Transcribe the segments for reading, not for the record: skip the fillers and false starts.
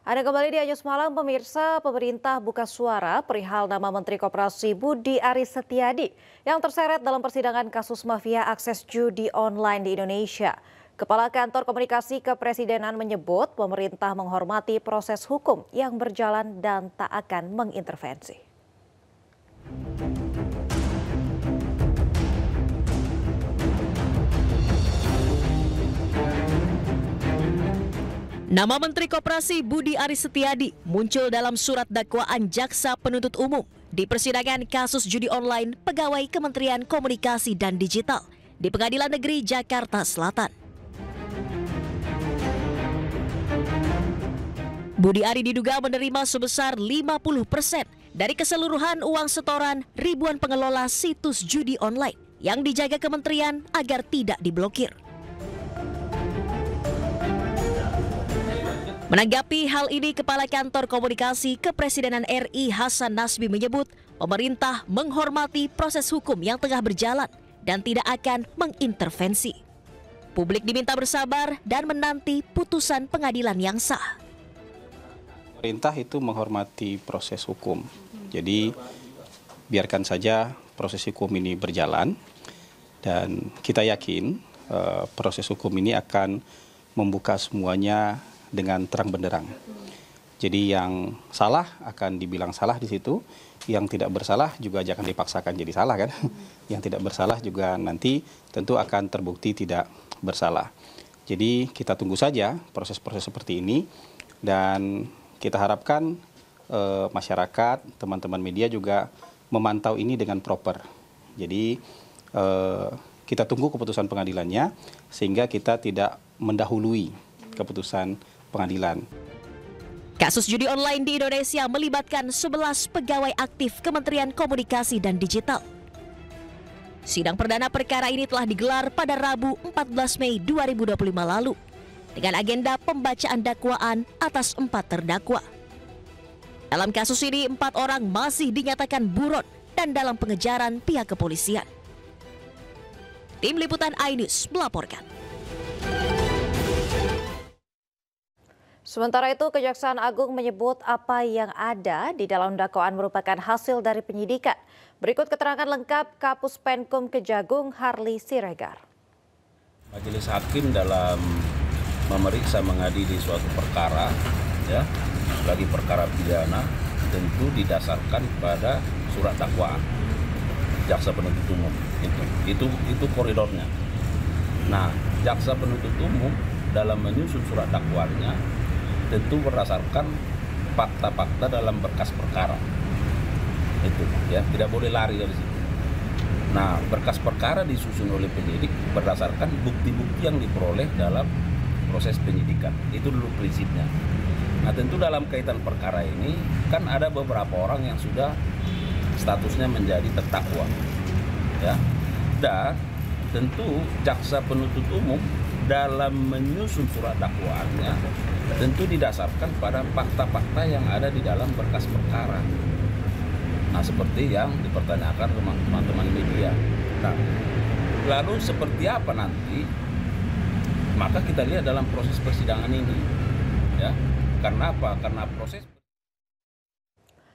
Ada kembali di Anyus Malam, pemirsa. Pemerintah buka suara perihal nama Menteri Koperasi Budi Aris Setiadi yang terseret dalam persidangan kasus mafia akses judi online di Indonesia. Kepala Kantor Komunikasi Kepresidenan menyebut pemerintah menghormati proses hukum yang berjalan dan tak akan mengintervensi. Nama Menteri Koperasi Budi Aris Setiadi muncul dalam surat dakwaan Jaksa Penuntut Umum di persidangan kasus judi online pegawai Kementerian Komunikasi dan Digital di Pengadilan Negeri Jakarta Selatan. Budi Ari diduga menerima sebesar 50% dari keseluruhan uang setoran ribuan pengelola situs judi online yang dijaga kementerian agar tidak diblokir. Menanggapi hal ini, Kepala Kantor Komunikasi Kepresidenan RI Hasan Nasbi menyebut pemerintah menghormati proses hukum yang tengah berjalan dan tidak akan mengintervensi. Publik diminta bersabar dan menanti putusan pengadilan yang sah. Pemerintah itu menghormati proses hukum, jadi biarkan saja proses hukum ini berjalan dan kita yakin proses hukum ini akan membuka semuanya dengan terang benderang. Jadi yang salah akan dibilang salah di situ, yang tidak bersalah juga jangan dipaksakan jadi salah kan. Yang tidak bersalah juga nanti tentu akan terbukti tidak bersalah. Jadi kita tunggu saja proses-proses seperti ini dan kita harapkan masyarakat, teman-teman media juga memantau ini dengan proper. Jadi kita tunggu keputusan pengadilannya sehingga kita tidak mendahului keputusan pengadilan. Kasus judi online di Indonesia melibatkan 11 pegawai aktif Kementerian Komunikasi dan Digital. Sidang perdana perkara ini telah digelar pada Rabu 14 Mei 2025 lalu dengan agenda pembacaan dakwaan atas 4 terdakwa. Dalam kasus ini 4 orang masih dinyatakan buron dan dalam pengejaran pihak kepolisian. Tim Liputan iNews melaporkan. Sementara itu, Kejaksaan Agung menyebut apa yang ada di dalam dakwaan merupakan hasil dari penyidikan. Berikut keterangan lengkap Kapus Penkum Kejagung Harli Siregar. Majelis Hakim dalam memeriksa mengadili suatu perkara, ya, bagi perkara pidana tentu didasarkan pada surat dakwaan jaksa penuntut umum. Itu koridornya. Nah, jaksa penuntut umum dalam menyusun surat dakwaannya tentu berdasarkan fakta-fakta dalam berkas perkara. Itu ya, tidak boleh lari dari situ. Nah, berkas perkara disusun oleh penyidik berdasarkan bukti-bukti yang diperoleh dalam proses penyidikan. Itu dulu prinsipnya. Nah, tentu dalam kaitan perkara ini kan ada beberapa orang yang sudah statusnya menjadi terdakwa. Ya. Dan tentu jaksa penuntut umum dalam menyusun surat dakwaannya tentu didasarkan pada fakta-fakta yang ada di dalam berkas perkara. Nah, seperti yang dipertanyakan teman-teman media. Nah, lalu seperti apa nanti? Maka kita lihat dalam proses persidangan ini. Ya. Karena apa? Karena proses.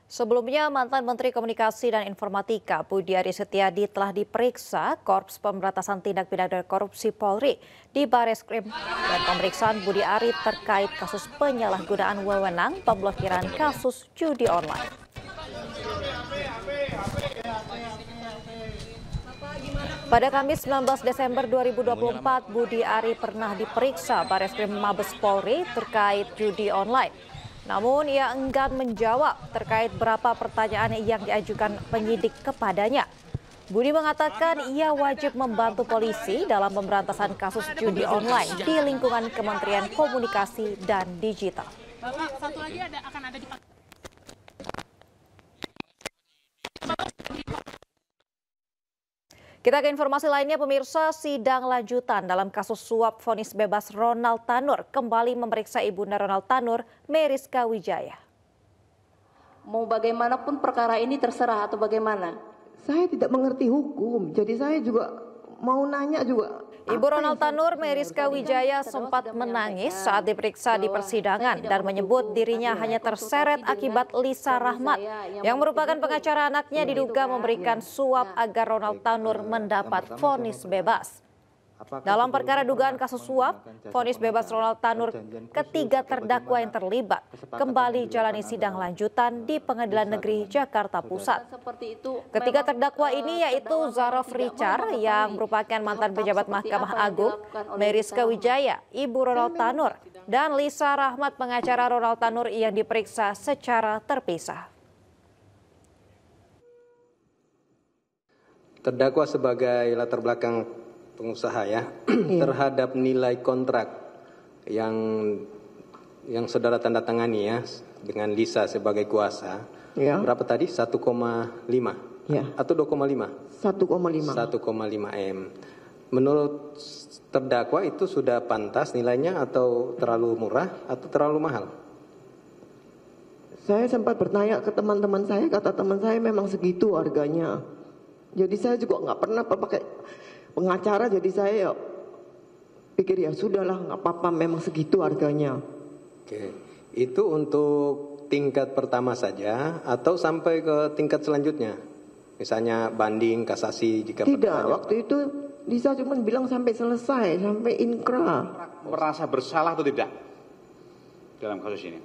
Sebelumnya, mantan Menteri Komunikasi dan Informatika Budi Aris Setiadi telah diperiksa Korps Pemberantasan Tindak Pidana Korupsi Polri di Bareskrim dan pemeriksaan Budi Ari terkait kasus penyalahgunaan wewenang pemblokiran kasus judi online. Pada Kamis 19 Desember 2024, Budi Ari pernah diperiksa Bareskrim Mabes Polri terkait judi online. Namun ia enggan menjawab terkait berapa pertanyaan yang diajukan penyidik kepadanya. Budi mengatakan ia wajib membantu polisi dalam pemberantasan kasus judi online di lingkungan Kementerian Komunikasi dan Digital. Bapak, satu lagi akan ada di Kita ke informasi lainnya, pemirsa. Sidang lanjutan dalam kasus suap vonis bebas Ronald Tanur kembali memeriksa ibunda Ronald Tanur, Meriska Wijaya. Mau bagaimanapun perkara ini terserah atau bagaimana? Saya tidak mengerti hukum, jadi saya juga mau nanya juga. Ibu Ronald Tanur, Meriska Wijaya, sempat menangis saat diperiksa di persidangan dan menyebut dirinya hanya terseret akibat Lisa Rahmat, yang merupakan pengacara anaknya, diduga memberikan suap agar Ronald Tanur mendapat vonis bebas. Dalam perkara dugaan kasus suap, vonis bebas Ronald Tanur, ketiga terdakwa yang terlibat kembali jalani sidang lanjutan di Pengadilan Negeri Jakarta Pusat. Ketiga terdakwa ini yaitu Zarof Richard yang merupakan mantan pejabat Mahkamah Agung, Meriska Wijaya, Ibu Ronald Tanur, dan Lisa Rahmat, pengacara Ronald Tanur yang diperiksa secara terpisah. Terdakwa sebagai latar belakang pengusaha ya terhadap nilai kontrak yang saudara tanda tangani ya dengan Lisa sebagai kuasa berapa tadi 1,5 atau 2,5? 1,5 M. Menurut terdakwa itu sudah pantas nilainya atau terlalu murah atau terlalu mahal? Saya sempat bertanya ke teman-teman saya, kata teman saya memang segitu harganya. Jadi saya juga nggak pernah pakai pengacara, jadi saya pikir ya sudahlah, nggak apa-apa, memang segitu harganya. Oke, itu untuk tingkat pertama saja atau sampai ke tingkat selanjutnya? Misalnya banding, kasasi jika tidak, waktu itu Lisa cuma bilang sampai selesai, sampai inkra. Merasa bersalah atau tidak dalam kasus ini?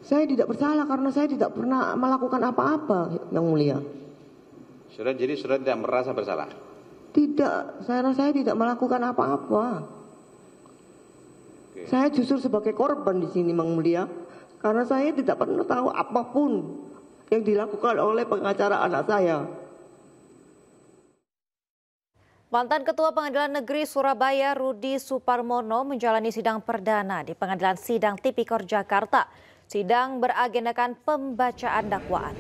Saya tidak bersalah karena saya tidak pernah melakukan apa-apa, Yang Mulia. Jadi saudara tidak merasa bersalah? Tidak, saya tidak melakukan apa-apa. Saya justru sebagai korban di sini, Mang Mulia, karena saya tidak pernah tahu apapun yang dilakukan oleh pengacara anak saya. Mantan Ketua Pengadilan Negeri Surabaya Rudi Suparmono menjalani sidang perdana di Pengadilan Sidang Tipikor Jakarta. Sidang beragendakan pembacaan dakwaan.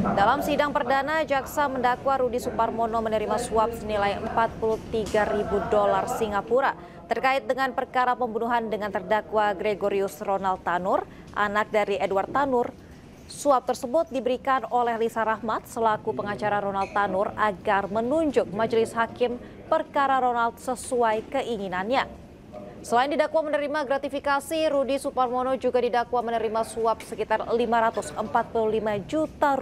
Dalam sidang perdana, jaksa mendakwa Rudi Suparmono menerima suap senilai $43.000 Singapura terkait dengan perkara pembunuhan dengan terdakwa Gregorius Ronald Tanur, anak dari Edward Tanur. Suap tersebut diberikan oleh Lisa Rahmat selaku pengacara Ronald Tanur agar menunjuk majelis hakim perkara Ronald sesuai keinginannya. Selain didakwa menerima gratifikasi, Rudi Suparmono juga didakwa menerima suap sekitar $545 juta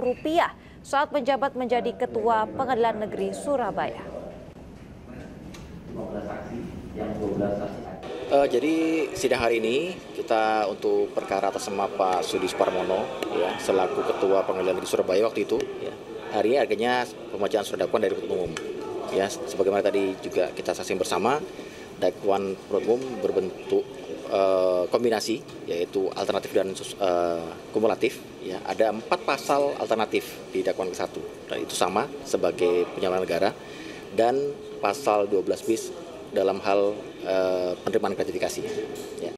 saat menjabat menjadi Ketua Pengadilan Negeri Surabaya. Jadi sidang hari ini kita untuk perkara atas nama Pak Rudi Suparmono ya, selaku Ketua Pengadilan Negeri Surabaya waktu itu ya. Hari ini akhirnya pembacaan surat dakwaan dari penuntut umum. Ya, sebagaimana tadi juga kita saksikan bersama, dakwaan penuntut umum berbentuk kombinasi, yaitu alternatif dan kumulatif. Ya, ada 4 pasal alternatif di dakwaan ke-1, dan itu sama sebagai penyelenggara negara, dan pasal 12 bis dalam hal penerimaan gratifikasi. Ya.